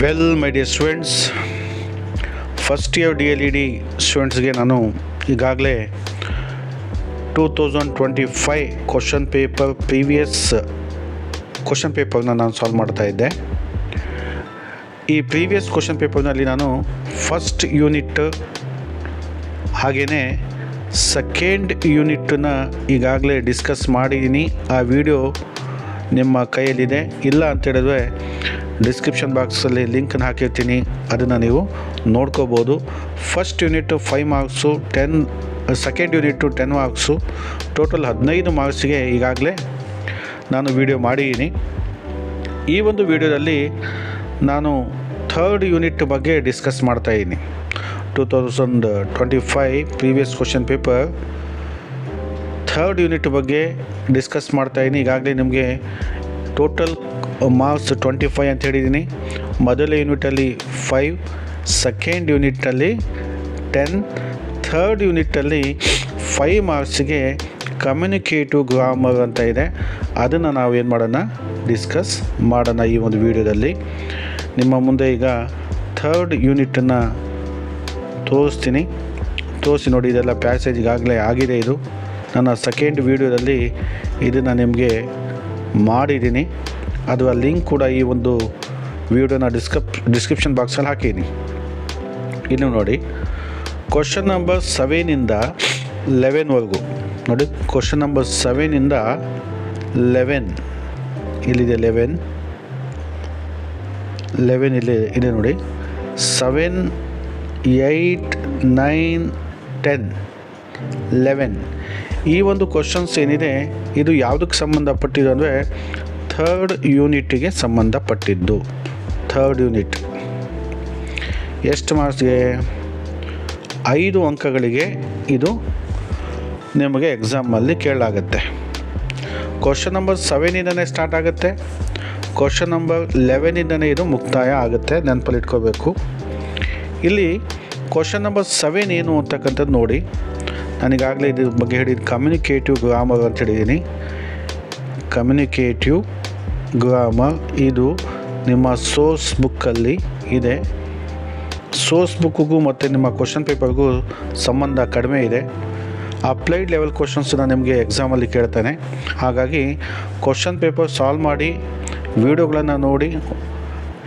Well my dear students, first year DLED ಸ್ಟೂಡೆಂಟ್ಸ್ಗೆ ನಾನು ಈಗಾಗಲೇ 2025 ಕ್ವಶನ್ ಪೇಪರ್ ಪ್ರೀವಿಯಸ್ ಕ್ವಶನ್ ಪೇಪರ್ನ ನಾನು ಸಾಲ್ವ್ ಮಾಡ್ತಾ ಇದ್ದೆ. ಈ ಪ್ರೀವಿಯಸ್ ಕ್ವಶನ್ ಪೇಪರ್ನಲ್ಲಿ ನಾನು ಫಸ್ಟ್ ಯೂನಿಟ್ ಹಾಗೆಯೇ ಸೆಕೆಂಡ್ ಯೂನಿಟನ್ನ ಈಗಾಗಲೇ ಡಿಸ್ಕಸ್ ಮಾಡಿದ್ದೀನಿ. ಆ ವಿಡಿಯೋ ನಿಮ್ಮ ಕೈಯಲ್ಲಿದೆ. ಇಲ್ಲ ಅಂತೇಳಿದ್ರೆ ಡಿಸ್ಕ್ರಿಪ್ಷನ್ ಬಾಕ್ಸಲ್ಲಿ ಲಿಂಕನ್ನು ಹಾಕಿರ್ತೀನಿ, ಅದನ್ನು ನೀವು ನೋಡ್ಕೋಬೋದು. First unit 5 marks, second unit 10 marks, total 15 ಮಾರ್ಕ್ಸಿಗೆ ಈಗಾಗಲೇ ನಾನು ವಿಡಿಯೋ ಮಾಡಿದ್ದೀನಿ. ಈ ಒಂದು ವಿಡಿಯೋದಲ್ಲಿ ನಾನು ಥರ್ಡ್ ಯೂನಿಟ್ ಬಗ್ಗೆ ಡಿಸ್ಕಸ್ ಮಾಡ್ತಾಯಿದ್ದೀನಿ. 2025 previous question paper third unit ಬಗ್ಗೆ ಡಿಸ್ಕಸ್ ಮಾಡ್ತಾಯಿದ್ದೀನಿ. ಈಗಾಗಲೇ ನಿಮಗೆ ಟೋಟಲ್ ಮಾರ್ಕ್ಸ್ 25 ಅಂತ ಹೇಳಿದ್ದೀನಿ. ಮೊದಲ ಯೂನಿಟಲ್ಲಿ 5, ಸೆಕೆಂಡ್ ಯೂನಿಟಲ್ಲಿ 10, ಥರ್ಡ್ ಯೂನಿಟಲ್ಲಿ 5 ಮಾರ್ಕ್ಸಿಗೆ ಕಮ್ಯುನಿಕೇಟಿವ್ ಗ್ರಾಮರ್ ಅಂತ ಇದೆ. ಅದನ್ನು ನಾವು ಏನು ಮಾಡೋಣ, ಡಿಸ್ಕಸ್ ಮಾಡೋಣ ಈ ಒಂದು ವಿಡಿಯೋದಲ್ಲಿ. ನಿಮ್ಮ ಮುಂದೆ ಈಗ ಥರ್ಡ್ ಯೂನಿಟನ್ನು ತೋರಿಸಿ ನೋಡಿ. ಇದೆಲ್ಲ ಪ್ಯಾಸೇಜ್ ಈಗಾಗಲೇ ಆಗಿದೆ. ಇದು ನನ್ನ ಸೆಕೆಂಡ್ ವಿಡಿಯೋದಲ್ಲಿ ಇದನ್ನು ನಿಮಗೆ ಮಾಡಿದ್ದೀನಿ. ಅದು ಆ ಲಿಂಕ್ ಕೂಡ ಈ ಒಂದು ವಿಡಿಯೋನ ಡಿಸ್ಕ್ರಿಪ್ಷನ್ ಬಾಕ್ಸಲ್ಲಿ ಹಾಕಿದ್ದೀನಿ. ಇನ್ನು ನೋಡಿ, ಕ್ವಶನ್ ನಂಬರ್ 7ಇಂದ 11ವರೆಗೂ ನೋಡಿ. ಕ್ವಶನ್ ನಂಬರ್ 7ಇಂದ 11 ಇಲ್ಲಿದೆ. 11 ಇಲ್ಲಿ ಇದೆ ನೋಡಿ. 7, 8, 9, 10, 11 ಈ ಒಂದು ಕ್ವಶನ್ಸ್ ಏನಿದೆ, ಇದು ಯಾವುದಕ್ಕೆ ಸಂಬಂಧಪಟ್ಟಿದ್ದು ಅಂದರೆ ಥರ್ಡ್ ಯೂನಿಟಿಗೆ ಸಂಬಂಧಪಟ್ಟಿದ್ದು. ಥರ್ಡ್ ಯೂನಿಟ್ ಎಷ್ಟು ಮಾರ್ಕ್ಸ್ಗೆ? 5 ಅಂಕಗಳಿಗೆ ಇದು ನಿಮಗೆ ಎಕ್ಸಾಮಲ್ಲಿ ಕೇಳಲಾಗುತ್ತೆ. ಕ್ವಶನ್ ನಂಬರ್ 7ಇಂದನೇ ಸ್ಟಾರ್ಟ್ ಆಗುತ್ತೆ. ಕ್ವಶನ್ ನಂಬರ್ 11ಇಂದನೇ ಇದು ಮುಕ್ತಾಯ ಆಗುತ್ತೆ. ನೆನಪಲ್ಲಿ ಇಟ್ಕೋಬೇಕು. ಇಲ್ಲಿ ಕ್ವಶನ್ ನಂಬರ್ 7 ಏನು ಅಂತಕ್ಕಂಥದ್ದು ನೋಡಿ. ನಾನೀಗಾಗಲೇ ಇದ್ರ ಬಗ್ಗೆ ಹೇಳಿದ್ದು ಕಮ್ಯುನಿಕೇಟಿವ್ ಗ್ರಾಮರ್ ಅಂತ ಹೇಳಿದ್ದೀನಿ. ಕಮ್ಯುನಿಕೇಟಿವ್ ಗ್ರಾಮರ್ ಇದು ನಿಮ್ಮ ಸೋರ್ಸ್ ಬುಕ್ಕಲ್ಲಿ ಇದೆ. ಸೋರ್ಸ್ ಬುಕ್ಕಿಗೂ ಮತ್ತು ನಿಮ್ಮ ಕ್ವಶನ್ ಪೇಪರ್ಗೂ ಸಂಬಂಧ ಕಡಿಮೆ ಇದೆ. ಅಪ್ಲೈಡ್ ಲೆವೆಲ್ ಕ್ವಶನ್ಸನ್ನ ನಿಮಗೆ ಎಕ್ಸಾಮಲ್ಲಿ ಕೇಳ್ತಾನೆ. ಹಾಗಾಗಿ ಕ್ವಶನ್ ಪೇಪರ್ ಸಾಲ್ವ್ ಮಾಡಿ, ವಿಡಿಯೋಗಳನ್ನು ನೋಡಿ,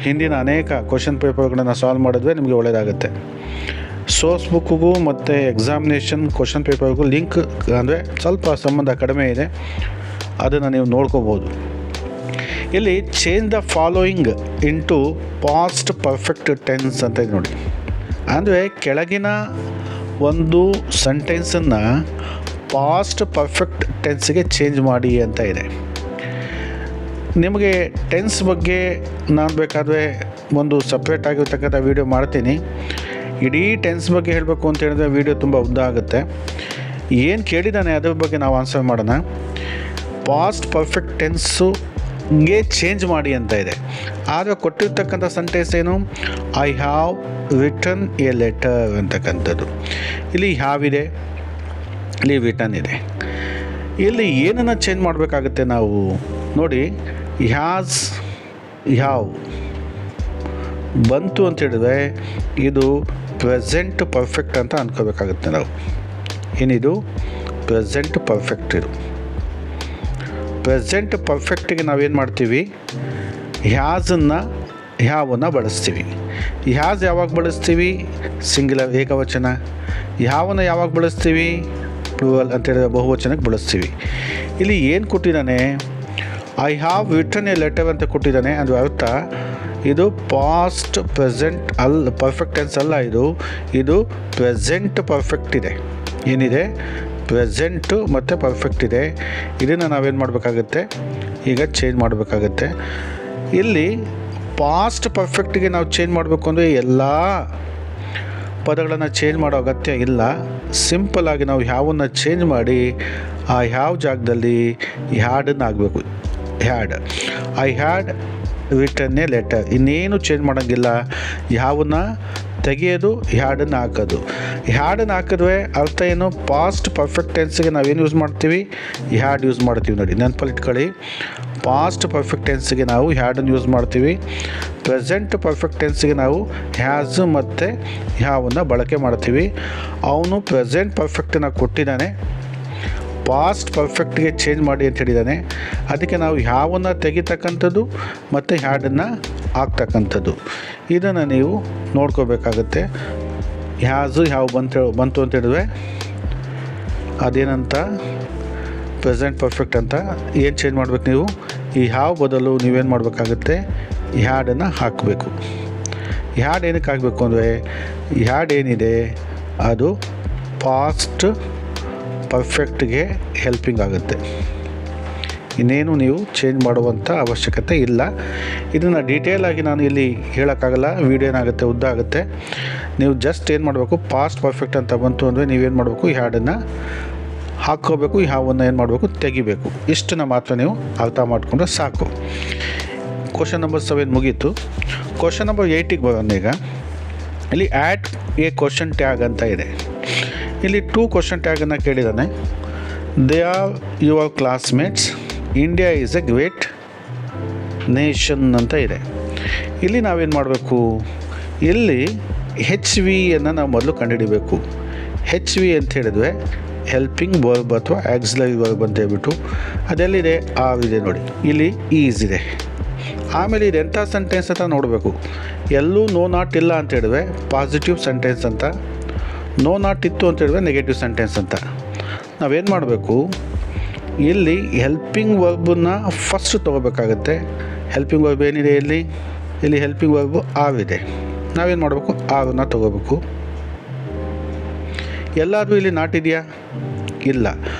ಹಿಂದಿನ ಅನೇಕ ಕ್ವಶನ್ ಪೇಪರ್ಗಳನ್ನು ಸಾಲ್ವ್ ಮಾಡಿದ್ರೆ ನಿಮಗೆ ಒಳ್ಳೆಯದಾಗುತ್ತೆ. ಸೋರ್ಸ್ ಬುಕ್ಕಿಗೂ ಮತ್ತು ಎಕ್ಸಾಮಿನೇಷನ್ ಕ್ವಶನ್ ಪೇಪರ್ಗೂ ಲಿಂಕ್ ಅಂದರೆ ಸ್ವಲ್ಪ ಸಂಬಂಧ ಕಡಿಮೆ ಇದೆ. ಅದನ್ನು ನೀವು ನೋಡ್ಕೋಬೋದು. ಇಲ್ಲಿ change the following into past perfect tense ಅಂತ ಇದೆ ನೋಡಿ. ಅಂದರೆ ಕೆಳಗಿನ ಒಂದು ಸೆಂಟೆನ್ಸನ್ನು ಪಾಸ್ಟ್ ಪರ್ಫೆಕ್ಟ್ ಟೆನ್ಸ್ಗೆ ಚೇಂಜ್ ಮಾಡಿ ಅಂತ ಇದೆ. ನಿಮಗೆ ಟೆನ್ಸ್ ಬಗ್ಗೆ ನಾನು ಬೇಕಾದರೆ ಒಂದು ಸಪ್ರೇಟ್ ಆಗಿರ್ತಕ್ಕಂಥ ವಿಡಿಯೋ ಮಾಡ್ತೀನಿ. ಇಡೀ ಟೆನ್ಸ್ ಬಗ್ಗೆ ಹೇಳಬೇಕು ಅಂತ ಹೇಳಿದ್ರೆ ವಿಡಿಯೋ ತುಂಬ ಉದ್ದ ಆಗುತ್ತೆ. ಏನು ಕೇಳಿದ್ದಾನೆ ಅದ್ರ ಬಗ್ಗೆ ನಾವು ಆನ್ಸರ್ ಮಾಡೋಣ. ಪಾಸ್ಟ್ ಪರ್ಫೆಕ್ಟ್ ಟೆನ್ಸುಗೆ ಚೇಂಜ್ ಮಾಡಿ ಅಂತ ಇದೆ. ಆದರೆ ಕೊಟ್ಟಿರ್ತಕ್ಕಂಥ ಸೆಂಟೆನ್ಸ್ ಏನು? I have written a letter ಅಂತಕ್ಕಂಥದ್ದು. ಇಲ್ಲಿ ಹ್ಯಾವ್ ಇದೆ, ಇಲ್ಲಿ ರಿಟನ್ ಇದೆ. ಇಲ್ಲಿ ಏನನ್ನು ಚೇಂಜ್ ಮಾಡಬೇಕಾಗುತ್ತೆ ನಾವು ನೋಡಿ. ಹ್ಯಾಸ್, ಹ್ಯಾವ್ ಬಂತು ಅಂತ ಹೇಳಿದ್ರೆ ಇದು ಪ್ರೆಸೆಂಟ್ ಪರ್ಫೆಕ್ಟ್ ಅಂತ ಅಂದ್ಕೋಬೇಕಾಗುತ್ತೆ ನಾವು. ಏನಿದು? Present perfect. ಇದು ಪ್ರೆಸೆಂಟ್ ಪರ್ಫೆಕ್ಟಿಗೆ ನಾವೇನು ಮಾಡ್ತೀವಿ? ಹ್ಯಾವನ್ನು ಬಳಸ್ತೀವಿ. ಹ್ಯಾಸ್ ಯಾವಾಗ ಬಳಸ್ತೀವಿ? ಸಿಂಗ್ಯುಲರ್ ಏಕವಚನ. ಹ್ಯಾವನ್ನು ಯಾವಾಗ ಬಳಸ್ತೀವಿ? ಪ್ಲೂರಲ್ ಅಂತೇಳಿದ್ರೆ ಬಹುವಚನಕ್ಕೆ ಬಳಸ್ತೀವಿ. ಇಲ್ಲಿ ಏನು ಕೊಟ್ಟಿದ್ದಾನೆ? I have written a letter ಅಂತ ಕೊಟ್ಟಿದ್ದಾನೆ. ಅದು ಅರ್ಥ ಇದು ಪಾಸ್ಟ್ ಪ್ರೆಸೆಂಟ್ ಪರ್ಫೆಕ್ಟ್ ಟೆನ್ಸ್ ಅಲ್ಲ. ಇದು ಪ್ರೆಸೆಂಟ್ ಪರ್ಫೆಕ್ಟ್ ಇದೆ. ಏನಿದೆ? ಪ್ರೆಸೆಂಟು ಮತ್ತು ಪರ್ಫೆಕ್ಟ್ ಇದೆ. ಇದನ್ನು ನಾವೇನು ಮಾಡಬೇಕಾಗುತ್ತೆ? ಈಗ ಚೇಂಜ್ ಮಾಡಬೇಕಾಗುತ್ತೆ. ಇಲ್ಲಿ ಪಾಸ್ಟ್ ಪರ್ಫೆಕ್ಟಿಗೆ ನಾವು ಚೇಂಜ್ ಮಾಡಬೇಕು ಅಂದರೆ ಎಲ್ಲ ಪದಗಳನ್ನು ಚೇಂಜ್ ಮಾಡೋ ಅಗತ್ಯ ಇಲ್ಲ. ಸಿಂಪಲ್ಲಾಗಿ ನಾವು ಹ್ಯಾವನ್ನು ಚೇಂಜ್ ಮಾಡಿ ಆ ಹ್ಯಾವ್ ಜಾಗದಲ್ಲಿ ಹ್ಯಾಡನ್ನು ಆಗಬೇಕು. Had, I had written a letter. ಇನ್ನೇನು ಚೇಂಜ್ ಮಾಡೋಂಗಿಲ್ಲ. ಹ್ಯಾವನ್ನು ತೆಗೆಯೋದು, ಹ್ಯಾಡನ್ನು ಹಾಕೋದು. ಹ್ಯಾಡನ್ನು ಹಾಕಿದ್ರೆ ಅರ್ಥ ಏನು? ಪಾಸ್ಟ್ ಪರ್ಫೆಕ್ಟ್ ಟೆನ್ಸ್ಗೆ ನಾವೇನು ಯೂಸ್ ಮಾಡ್ತೀವಿ? ಹ್ಯಾಡ್ ಯೂಸ್ ಮಾಡ್ತೀವಿ ನೋಡಿ. ನೆನಪಲ್ಲಿ ಇಟ್ಕೊಳ್ಳಿ. ಪಾಸ್ಟ್ ಪರ್ಫೆಕ್ಟ್ ಟೆನ್ಸ್ಗೆ ನಾವು ಹ್ಯಾಡನ್ನು ಯೂಸ್ ಮಾಡ್ತೀವಿ. ಪ್ರೆಸೆಂಟ್ ಪರ್ಫೆಕ್ಟ್ ಟೆನ್ಸ್ಗೆ ನಾವು ಹ್ಯಾಸ್ ಮತ್ತು ಹ್ಯಾವನ್ನು ಬಳಕೆ ಮಾಡ್ತೀವಿ. ಅವನು ಪ್ರೆಸೆಂಟ್ ಪರ್ಫೆಕ್ಟನ್ನು ಕೊಟ್ಟಿದ್ದಾನೆ, ಪಾಸ್ಟ್ ಪರ್ಫೆಕ್ಟ್ಗೆ ಚೇಂಜ್ ಮಾಡಿ ಅಂತ ಹೇಳಿದ್ದಾನೆ. ಅದಕ್ಕೆ ನಾವು ಹ್ಯಾವನ್ನು ತೆಗಿತಕ್ಕಂಥದ್ದು ಮತ್ತು ಹ್ಯಾಡನ್ನು ಹಾಕ್ತಕ್ಕಂಥದ್ದು, ಇದನ್ನು ನೀವು ನೋಡ್ಕೋಬೇಕಾಗತ್ತೆ. ಹ್ಯಾಸು ಹ್ಯಾವ್ ಬಂತು ಅಂತ ಹೇಳಿದ್ರೆ ಅದೇನಂತ ಪ್ರೆಸೆಂಟ್ ಪರ್ಫೆಕ್ಟ್ ಅಂತ. ಏನು ಚೇಂಜ್ ಮಾಡಬೇಕು ನೀವು, ಈ ಹ್ಯಾವ್ ಬದಲು ನೀವೇನು ಮಾಡಬೇಕಾಗುತ್ತೆ, ಹ್ಯಾಡನ್ನು ಹಾಕಬೇಕು. ಹ್ಯಾಡ್ ಏನಕ್ಕೆ ಹಾಕಬೇಕು ಅಂದರೆ ಹ್ಯಾಡ್ ಏನಿದೆ ಅದು ಪಾಸ್ಟ್ ಪರ್ಫೆಕ್ಟ್ಗೆ ಹೆಲ್ಪಿಂಗ್ ಆಗುತ್ತೆ. ಇನ್ನೇನು ನೀವು ಚೇಂಜ್ ಮಾಡುವಂಥ ಅವಶ್ಯಕತೆ ಇಲ್ಲ. ಇದನ್ನು ಡೀಟೇಲಾಗಿ ನಾನು ಇಲ್ಲಿ ಹೇಳೋಕ್ಕಾಗಲ್ಲ, ವಿಡಿಯೋ ಏನಾಗುತ್ತೆ ಉದ್ದ ಆಗುತ್ತೆ. ನೀವು ಜಸ್ಟ್ ಏನು ಮಾಡಬೇಕು, ಪಾಸ್ಟ್ ಪರ್ಫೆಕ್ಟ್ ಅಂತ ಬಂತು ಅಂದರೆ ನೀವೇನು ಮಾಡಬೇಕು, ಈ ಹ್ಯಾಡನ್ನು ಹಾಕ್ಕೋಬೇಕು, ಈ ಹ್ಯಾವನ್ನು ಏನು ಮಾಡಬೇಕು, ತೆಗಿಬೇಕು. ಇಷ್ಟನ್ನು ಮಾತ್ರ ನೀವು ಅರ್ಥ ಮಾಡಿಕೊಂಡ್ರೆ ಸಾಕು. ಕ್ವಶನ್ ನಂಬರ್ 7 ಮುಗೀತು. ಕ್ವಶನ್ ನಂಬರ್ 8ಗೆ ಬರೋಣ. ಈಗ ಇಲ್ಲಿ ಆ್ಯಡ್ ಎ ಕ್ವಶನ್ ಟ್ಯಾಗ್ ಅಂತ ಇದೆ. ಇಲ್ಲಿ 2 ಕ್ವಶನ್ ಟ್ಯಾಗನ್ನು ಕೇಳಿದ್ದಾನೆ. They are your classmates, India is a great nation ಅಂತ ಇದೆ. ಇಲ್ಲಿ ನಾವೇನು ಮಾಡಬೇಕು, ಇಲ್ಲಿ ಹೆಚ್ ವಿಯನ್ನು ನಾವು ಮೊದಲು ಕಂಡುಹಿಡಿಬೇಕು. ಹೆಚ್ ವಿ ಅಂತ ಹೇಳಿದ್ರೆ ಹೆಲ್ಪಿಂಗ್ ವರ್ಬ್ ಅಥವಾ ಆಕ್ಸಿಲರಿ ವರ್ಬ್ ಅಂತ ಹೇಳ್ಬಿಟ್ಟು ಅದೆಲ್ಲಿದೆ, ಆವಿದೆ ನೋಡಿ, ಇಲ್ಲಿ ಈಸ್ ಇದೆ. ಆಮೇಲೆ ಇದು ಎಂಥ ಸೆಂಟೆನ್ಸ್ ಅಂತ ನೋಡಬೇಕು. ಎಲ್ಲೂ ನೋ ನಾಟ್ ಇಲ್ಲ ಅಂತ ಹೇಳಿದ್ರೆ ಪಾಸಿಟಿವ್ ಸೆಂಟೆನ್ಸ್ ಅಂತ, ನೋ ನಾಟ್ ಇತ್ತು ಅಂತ ಹೇಳಿದ್ರೆ ನೆಗೆಟಿವ್ ಸೆಂಟೆನ್ಸ್ ಅಂತ. ನಾವೇನು ಮಾಡಬೇಕು, ಇಲ್ಲಿ ಹೆಲ್ಪಿಂಗ್ ವರ್ಬನ್ನು ಫಸ್ಟ್ ತೊಗೋಬೇಕಾಗತ್ತೆ. ಹೆಲ್ಪಿಂಗ್ ವರ್ಬ್ ಏನಿದೆ ಇಲ್ಲಿ ಹೆಲ್ಪಿಂಗ್ ವರ್ಬು ಆವಿದೆ. ನಾವೇನು ಮಾಡಬೇಕು, ಆವನ್ನು ತೊಗೋಬೇಕು. ಎಲ್ಲಾದರೂ ಇಲ್ಲಿ ನಾಟ್ ಇದೆಯಾ, ಇಲ್ಲ.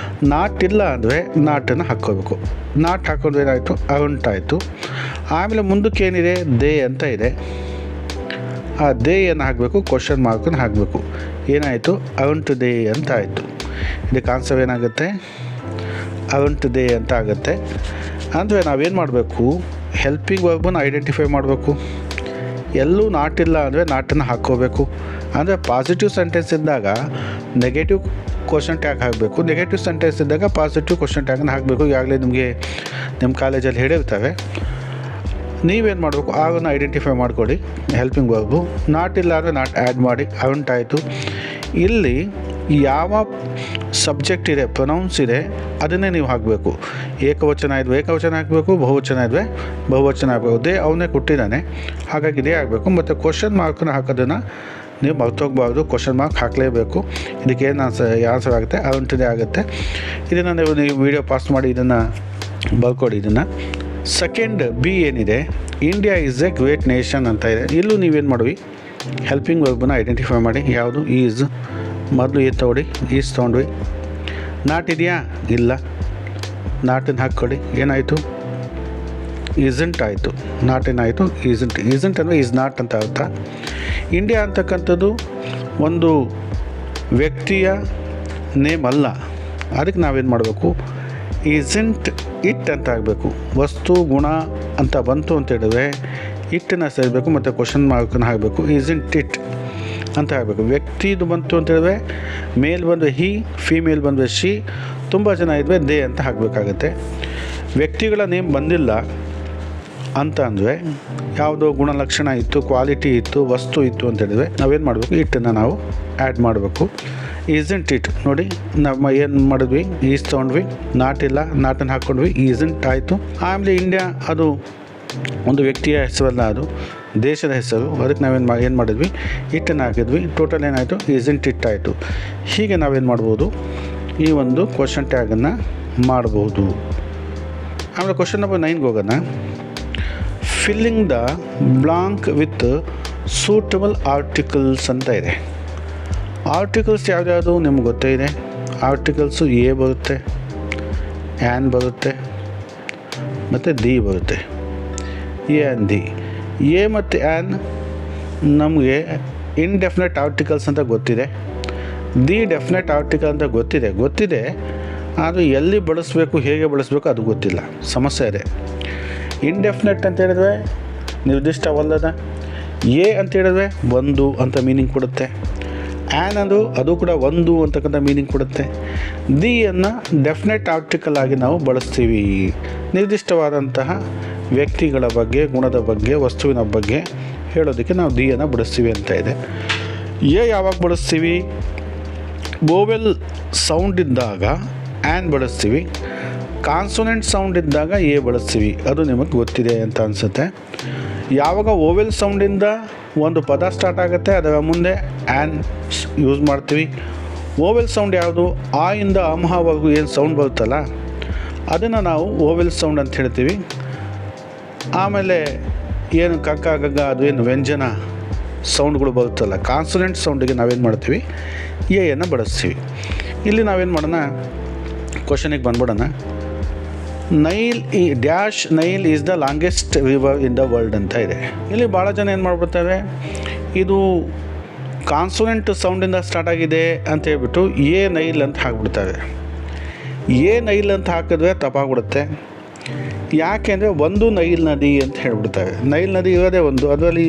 ನಾಟ್ ಇಲ್ಲ ಅಂದರೆ ನಾಟನ್ನು ಹಾಕ್ಕೋಬೇಕು. ನಾಟ್ ಹಾಕೊಂಡ್ರೆ ಏನಾಯಿತು, ಅವಂಟಾಯಿತು. ಆಮೇಲೆ ಮುಂದಕ್ಕೆ ಏನಿದೆ, ದೇ ಅಂತ ಇದೆ. ಆ ದೇ ಏನು ಹಾಕಬೇಕು, ಕ್ವಶನ್ ಮಾರ್ಕನ್ನು ಹಾಕಬೇಕು. ಏನಾಯಿತು, ಅವಂಟ್ ದೇ ಅಂತ ಆಯಿತು. ಇದಕ್ಕೆ ಆನ್ಸರ್ ಏನಾಗುತ್ತೆ, ಅವಂಟ್ ದೇ ಅಂತ ಆಗುತ್ತೆ. ಅಂದರೆ ನಾವೇನು ಮಾಡಬೇಕು, ಹೆಲ್ಪಿಂಗ್ ವರ್ಬನ್ನು ಐಡೆಂಟಿಫೈ ಮಾಡಬೇಕು. ಎಲ್ಲೂ ನಾಟಿಲ್ಲ ಅಂದರೆ ನಾಟನ್ನು ಹಾಕ್ಕೋಬೇಕು. ಅಂದರೆ ಪಾಸಿಟಿವ್ ಸೆಂಟೆನ್ಸ್ ಇದ್ದಾಗ ನೆಗೆಟಿವ್ ಕ್ವಶನ್ ಟ್ಯಾಗ್ ಹಾಕಬೇಕು, ನೆಗೆಟಿವ್ ಸೆಂಟೆನ್ಸ್ ಇದ್ದಾಗ ಪಾಸಿಟಿವ್ ಕ್ವಶನ್ ಟ್ಯಾಗನ್ನು ಹಾಕಬೇಕು. ಈಗಾಗಲೇ ನಿಮಗೆ ನಿಮ್ಮ ಕಾಲೇಜಲ್ಲಿ ಹೇಳಿರ್ತವೆ. ನೀವೇನು ಮಾಡಬೇಕು, ಆಗೋನ್ನು ಐಡೆಂಟಿಫೈ ಮಾಡಿಕೊಡಿ ಹೆಲ್ಪಿಂಗ್ ವರ್ಬು. ನಾಟ್ ಇಲ್ಲ ಅಂದರೆ ನಾಟ್ ಆ್ಯಡ್ ಮಾಡಿ, ಅವಂಟ್ ಆಯಿತು. ಇಲ್ಲಿ ಯಾವ ಸಬ್ಜೆಕ್ಟ್ ಇದೆ, ಪ್ರೊನೌನ್ಸ್ ಇದೆ, ಅದನ್ನೇ ನೀವು ಹಾಕಬೇಕು. ಏಕವಚನ ಇದ್ದರೆ ಏಕವಚನ ಹಾಕಬೇಕು, ಬಹುವಚನ ಇದ್ದರೆ ಬಹುವಚನ ಹಾಕಬೇಕು. ದೇ ಅವನೇ ಕೊಟ್ಟಿದ್ದಾನೆ, ಹಾಗಾಗಿ ಇದೇ ಆಗಬೇಕು. ಮತ್ತು ಕ್ವಶನ್ ಮಾರ್ಕನ್ನು ಹಾಕೋದನ್ನು ನೀವು ಮರ್ತೋಗ್ಬಾರ್ದು, ಕ್ವಶನ್ ಮಾರ್ಕ್ ಹಾಕಲೇಬೇಕು. ಇದಕ್ಕೆ ಏನು ಆನ್ಸರ್ ಆಗುತ್ತೆ, ಅವಂಟಿದೆ ಆಗುತ್ತೆ. ಇದನ್ನು ನೀವು ವಿಡಿಯೋ ಪಾಸ್ ಮಾಡಿ ಇದನ್ನು ಬರ್ಕೊಡಿ. ಇದನ್ನು ಸೆಕೆಂಡ್ ಬಿ ಏನಿದೆ, India is a great nation ಅಂತ ಇದೆ. ಇಲ್ಲೂ ನೀವೇನು ಮಾಡ್ವಿ, ಹೆಲ್ಪಿಂಗ್ ವರ್ಬನ್ನು ಐಡೆಂಟಿಫೈ ಮಾಡಿ. ಯಾವುದು, ಈಸ್. ಮೊದಲು ಈ ತೊಗೊಡಿ, ಈಸ್ ತೊಗೊಂಡ್ವಿ. ನಾಟ್ ಇದೆಯಾ, ಇಲ್ಲ. ನಾಟನ್ನು ಹಾಕ್ಕೊಡಿ. ಏನಾಯಿತು, ಈಸಂಟ್ ಆಯಿತು. ನಾಟೇನಾಯಿತು, ಈಸಂಟ್. ಈಸಂಟ್ ಅಂದರೆ ಈಸ್ ನಾಟ್ ಅಂತ ಅರ್ಥ. ಇಂಡಿಯಾ ಅಂತಕ್ಕಂಥದ್ದು ಒಂದು ವ್ಯಕ್ತಿಯ ನೇಮ್ ಅಲ್ಲ. ಅದಕ್ಕೆ ನಾವೇನು ಮಾಡಬೇಕು, ಈಸಂಟ್ ಇಟ್ ಅಂತ ಆಗಬೇಕು. ವಸ್ತು ಗುಣ ಅಂತ ಬಂತು ಅಂತ ಹೇಳಿದ್ರೆ ಇಟ್ಟನ್ನು ಸೇರಬೇಕು ಮತ್ತು ಕ್ವಶನ್ ಮಾರ್ಕನ್ನು ಹಾಕಬೇಕು. ಈಸಂಟ್ ಇಟ್ ಅಂತ ಆಗಬೇಕು. ವ್ಯಕ್ತಿದು ಬಂತು ಅಂತ ಹೇಳಿದ್ರೆ ಮೇಲ್ ಬಂದರೆ ಹಿ, ಫೀಮೇಲ್ ಬಂದರೆ ಶಿ, ತುಂಬ ಜನ ಇದ್ದರೆ ದೇ ಅಂತ ಹಾಕಬೇಕಾಗತ್ತೆ. ವ್ಯಕ್ತಿಗಳ ನೇಮ್ ಬಂದಿಲ್ಲ ಅಂತ ಅಂದರೆ ಯಾವುದೋ ಗುಣಲಕ್ಷಣ ಇತ್ತು, ಕ್ವಾಲಿಟಿ ಇತ್ತು, ವಸ್ತು ಇತ್ತು ಅಂತ ಹೇಳಿದ್ರೆ ನಾವೇನು ಮಾಡಬೇಕು, ಇಟ್ಟನ್ನು ನಾವು ಆ್ಯಡ್ ಮಾಡಬೇಕು. ಈಸಂಟ್ ಇಟ್ ನೋಡಿ, ನಮ್ಮ ಏನು ಮಾಡಿದ್ವಿ, ಈಸ್ ತೊಗೊಂಡ್ವಿ. ನಾಟ್ ಇಲ್ಲ, ನಾಟನ್ನು ಹಾಕ್ಕೊಂಡ್ವಿ, ಈಸಂಟ್ ಆಯಿತು. ಆಮೇಲೆ ಇಂಡಿಯಾ ಅದು ಒಂದು ವ್ಯಕ್ತಿಯ ಹೆಸರಲ್ಲ, ಅದು ದೇಶದ ಹೆಸರು. ಅದಕ್ಕೆ ಏನು ಮಾಡಿದ್ವಿ, ಇಟ್ಟನ್ನು ಹಾಕಿದ್ವಿ. ಟೋಟಲ್ ಏನಾಯಿತು, ಈಸಂಟ್ ಇಟ್ ಆಯಿತು. ಹೀಗೆ ನಾವೇನು ಮಾಡ್ಬೋದು, ಈ ಒಂದು ಕ್ವಶನ್ ಟ್ಯಾಗನ್ನು ಮಾಡ್ಬೋದು. ಆಮೇಲೆ ಕ್ವಶನ್ ನಂಬರ್ 9ಗೆ ಹೋಗೋಣ. Filling the blank with suitable articles ಅಂತ ಇದೆ. ಆರ್ಟಿಕಲ್ಸ್ ಯಾವ್ದು ನಿಮ್ಗೆ ಗೊತ್ತೇ ಇದೆ. ಆರ್ಟಿಕಲ್ಸು ಎ ಬರುತ್ತೆ, ಆ್ಯನ್ ಬರುತ್ತೆ ಮತ್ತು ದಿ ಬರುತ್ತೆ. A an the. ಎ ಮತ್ತು ಆ್ಯನ್ ನಮಗೆ ಇನ್ಡೆಫಿನೆಟ್ ಆರ್ಟಿಕಲ್ಸ್ ಅಂತ ಗೊತ್ತಿದೆ. ದಿ ಡೆಫಿನೆಟ್ ಆರ್ಟಿಕಲ್ ಅಂತ ಗೊತ್ತಿದೆ. ಆದರೆ ಎಲ್ಲಿ ಬಳಸಬೇಕು, ಹೇಗೆ ಬಳಸಬೇಕು ಅದು ಗೊತ್ತಿಲ್ಲ. ಸಮಸ್ಯೆ ಇದೆ. ಇನ್ಡೆಫಿನೆಟ್ ಅಂತ ಹೇಳಿದ್ರೆ ನಿರ್ದಿಷ್ಟವಲ್ಲದ. ಎ ಅಂತ ಹೇಳಿದ್ರೆ ಒಂದು ಅಂತ ಮೀನಿಂಗ್ ಕೊಡುತ್ತೆ. ಆ್ಯನ್ ಅದು ಕೂಡ ಒಂದು ಅಂತಕ್ಕಂಥ ಮೀನಿಂಗ್ ಕೊಡುತ್ತೆ. ದಿಯನ್ನು ಡೆಫಿನೆಟ್ ಆರ್ಟಿಕಲ್ ಆಗಿ ನಾವು ಬಳಸ್ತೀವಿ. ನಿರ್ದಿಷ್ಟವಾದಂತಹ ವ್ಯಕ್ತಿಗಳ ಬಗ್ಗೆ, ಗುಣದ ಬಗ್ಗೆ, ವಸ್ತುವಿನ ಬಗ್ಗೆ ಹೇಳೋದಕ್ಕೆ ನಾವು ದಿಯನ್ನು ಬಳಸ್ತೀವಿ ಅಂತ ಇದೆ. ಯಾವಾಗ ಬಳಸ್ತೀವಿ? ವೋವೆಲ್ ಸೌಂಡ್ ಇದ್ದಾಗ ಆ್ಯನ್ ಬಳಸ್ತೀವಿ, ಕಾನ್ಸೋನೆಂಟ್ ಸೌಂಡ್ ಇದ್ದಾಗ ಬಳಸ್ತೀವಿ. ಅದು ನಿಮಗೆ ಗೊತ್ತಿದೆ ಅಂತ ಅನಿಸುತ್ತೆ. ಯಾವಾಗ ವೋವೆಲ್ ಸೌಂಡಿಂದ ಒಂದು ಪದ ಸ್ಟಾರ್ಟ್ ಆಗುತ್ತೆ ಅದರ ಮುಂದೆ ಆ್ಯನ್ ಯೂಸ್ ಮಾಡ್ತೀವಿ. ವೋವೆಲ್ ಸೌಂಡ್ ಯಾವುದು? ಆ ಇಂದ ಅಮಹವರೆಗೂ ಏನು ಸೌಂಡ್ ಬರುತ್ತಲ್ಲ ಅದನ್ನು ನಾವು ವೋವೆಲ್ ಸೌಂಡ್ ಅಂತ ಹೇಳ್ತೀವಿ. ಆಮೇಲೆ ಏನು ಕಕ್ಕ ಗಗ್ಗ ಅದು ಏನು ವ್ಯಂಜನ ಸೌಂಡ್ಗಳು ಬರುತ್ತಲ್ಲ, ಕಾನ್ಸೋನೆಂಟ್ ಸೌಂಡಿಗೆ ನಾವೇನು ಮಾಡ್ತೀವಿ? ಎಯನ್ನು ಬಳಸ್ತೀವಿ. ಇಲ್ಲಿ ನಾವೇನು ಮಾಡೋಣ, ಕ್ವಶನಿಗೆ ಬಂದ್ಬಿಡೋಣ. Nile is the longest river in the world ಅಂತ ಇದೆ. ಇಲ್ಲಿ ಭಾಳ ಜನ ಏನು ಮಾಡ್ಬಿಡ್ತಾರೆ, ಇದು ಕಾನ್ಸೋನೆಂಟ್ ಸೌಂಡಿಂದ ಸ್ಟಾರ್ಟ್ ಆಗಿದೆ ಅಂತ ಹೇಳ್ಬಿಟ್ಟು ನೈಲ್ ಅಂತ ಹಾಕ್ಬಿಡ್ತಾರೆ. ನೈಲ್ ಅಂತ ಹಾಕಿದ್ರೆ ತಪ್ಪಾಗ್ಬಿಡುತ್ತೆ. ಯಾಕೆಂದರೆ ಒಂದು ನೈಲ್ ನದಿ ಅಂತ ಹೇಳ್ಬಿಡ್ತಾರೆ. ನೈಲ್ ನದಿ ಇರೋದೇ ಒಂದು, ಅದರಲ್ಲಿ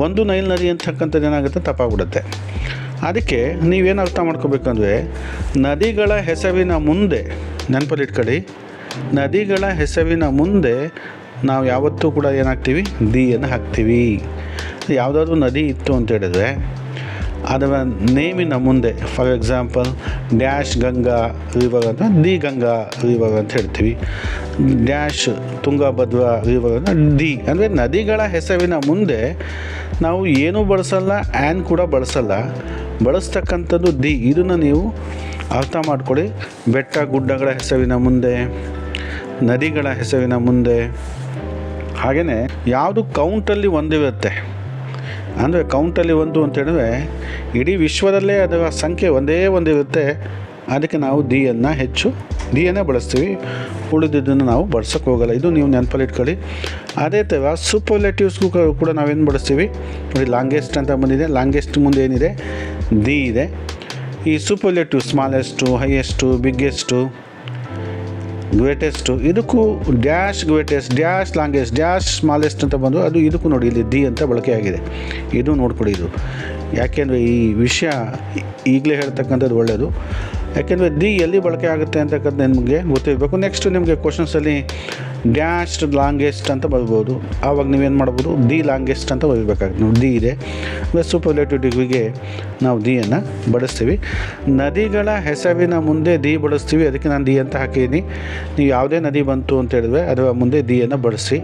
ಒಂದು ನೈಲ್ ನದಿ ಅಂತಕ್ಕಂಥದ್ದು ಏನಾಗುತ್ತೆ, ತಪ್ಪಾಗ್ಬಿಡುತ್ತೆ. ಅದಕ್ಕೆ ನೀವೇನು ಅರ್ಥ ಮಾಡ್ಕೋಬೇಕಂದ್ರೆ, ನದಿಗಳ ಹೆಸರಿನ ಮುಂದೆ ನೆನಪಲ್ಲಿಟ್ಕೊಳ್ಳಿ, ನದಿಗಳ ಹೆಸರಿನ ಮುಂದೆ ನಾವು ಯಾವತ್ತೂ ಕೂಡ ಏನಾಗ್ತೀವಿ? ದಿಯನ್ನು ಹಾಕ್ತೀವಿ. ಯಾವುದಾದ್ರೂ ನದಿ ಇತ್ತು ಅಂತ ಹೇಳಿದ್ರೆ ಅದರ ನೇಮಿನ ಮುಂದೆ, for example dash Ganga river ಅಂತ ದಿ ಗಂಗಾ ರಿವರ್ ಅಂತ ಹೇಳ್ತೀವಿ. ಡ್ಯಾಶ್ ತುಂಗಭದ್ರಾ ರಿವರ್ ಅಂತ ದಿ ಅಂದರೆ ನದಿಗಳ ಹೆಸರಿನ ಮುಂದೆ ನಾವು ಏನೂ ಬಳಸಲ್ಲ, ಆ್ಯನ್ ಕೂಡ ಬಳಸಲ್ಲ, ಬಳಸ್ತಕ್ಕಂಥದ್ದು ದಿ. ಇದನ್ನು ನೀವು ಅರ್ಥ ಮಾಡ್ಕೊಳ್ಳಿ. ಬೆಟ್ಟ ಗುಡ್ಡಗಳ ಹೆಸರಿನ ಮುಂದೆ, ನದಿಗಳ ಹೆಸರಿನ ಮುಂದೆ. ಹಾಗೆಯೇ ಯಾವುದು ಕೌಂಟಲ್ಲಿ ಒಂದಿರುತ್ತೆ ಅಂದರೆ ಕೌಂಟಲ್ಲಿ ಒಂದು ಅಂತ ಹೇಳಿದ್ರೆ ಇಡೀ ವಿಶ್ವದಲ್ಲೇ ಅದರ ಸಂಖ್ಯೆ ಒಂದಿರುತ್ತೆ. ಅದಕ್ಕೆ ನಾವು ದಿಯನ್ನೇ ಬಳಸ್ತೀವಿ, ಉಳಿದಿದ್ದನ್ನು ನಾವು ಬಳಸೋಕ್ಕೆ ಹೋಗಲ್ಲ. ಇದು ನೀವು ನೆನಪಲ್ಲಿಟ್ಕೊಳ್ಳಿ. ಅದೇ ಥರ ಸೂಪರ್ಲೇಟಿವ್ಸ್ಗೂ ಕೂಡ ನಾವೇನು ಬಳಸ್ತೀವಿ ನೋಡಿ, ಲಾಂಗೆಸ್ಟ್ ಅಂತ ಬಂದಿದೆ, ಲಾಂಗೆಸ್ಟ್ ಮುಂದೆ ಏನಿದೆ? ದಿ ಇದೆ. ಈ ಸೂಪರ್ಲೇಟಿವ್ ಸ್ಮಾಲೆಸ್ಟು, ಹೈಯೆಸ್ಟು, ಬಿಗ್ಗೆಸ್ಟು, ಗ್ರೇಟೆಸ್ಟು, ಇದಕ್ಕೂ dash greatest, dash longest, dash smallest ಅಂತ ಬಂದು ಅದು ಇದಕ್ಕೂ ನೋಡಿ ಇಲ್ಲಿ ದಿ ಅಂತ ಬಳಕೆಯಾಗಿದೆ. ಇದು ನೋಡ್ಕೊಳ್ಳಿ. ಇದು ಯಾಕೆಂದರೆ ಈ ವಿಷಯ ಈಗಲೇ ಹೇಳ್ತಕ್ಕಂಥದ್ದು ಒಳ್ಳೆಯದು. ಯಾಕೆಂದರೆ ದಿ ಎಲ್ಲಿ ಬಳಕೆ ಆಗುತ್ತೆ ಅಂತಕ್ಕಂಥ ನಿಮಗೆ ಗೊತ್ತಿರಬೇಕು. ನೆಕ್ಸ್ಟು ನಿಮಗೆ ಕ್ವಶನ್ಸಲ್ಲಿ ಡ್ಯಾಶ್ ಲಾಂಗೆಸ್ಟ್ ಅಂತ ಬರ್ಬೋದು. ಆವಾಗ ನೀವೇನು ಮಾಡ್ಬೋದು? ದಿ ಲಾಂಗೆಸ್ಟ್ ಅಂತ ಬರಬೇಕಾಗುತ್ತೆ. ನೋಡಿ ದಿ ಇದೆ. ಸೂಪರ್ಲೇಟಿವ್ ಡಿಗ್ರಿಗೆ ನಾವು ದಿಯನ್ನು ಬಳಸ್ತೀವಿ. ನದಿಗಳ ಹೆಸರಿನ ಮುಂದೆ ದಿ ಬಳಸ್ತೀವಿ. ಅದಕ್ಕೆ ನಾನು ದಿ ಅಂತ ಹಾಕಿದ್ದೀನಿ. ನೀವು ಯಾವುದೇ ನದಿ ಬಂತು ಅಂತ ಹೇಳಿದ್ರೆ ಅದರ ಮುಂದೆ ದಿಯನ್ನು ಬಳಸಿ.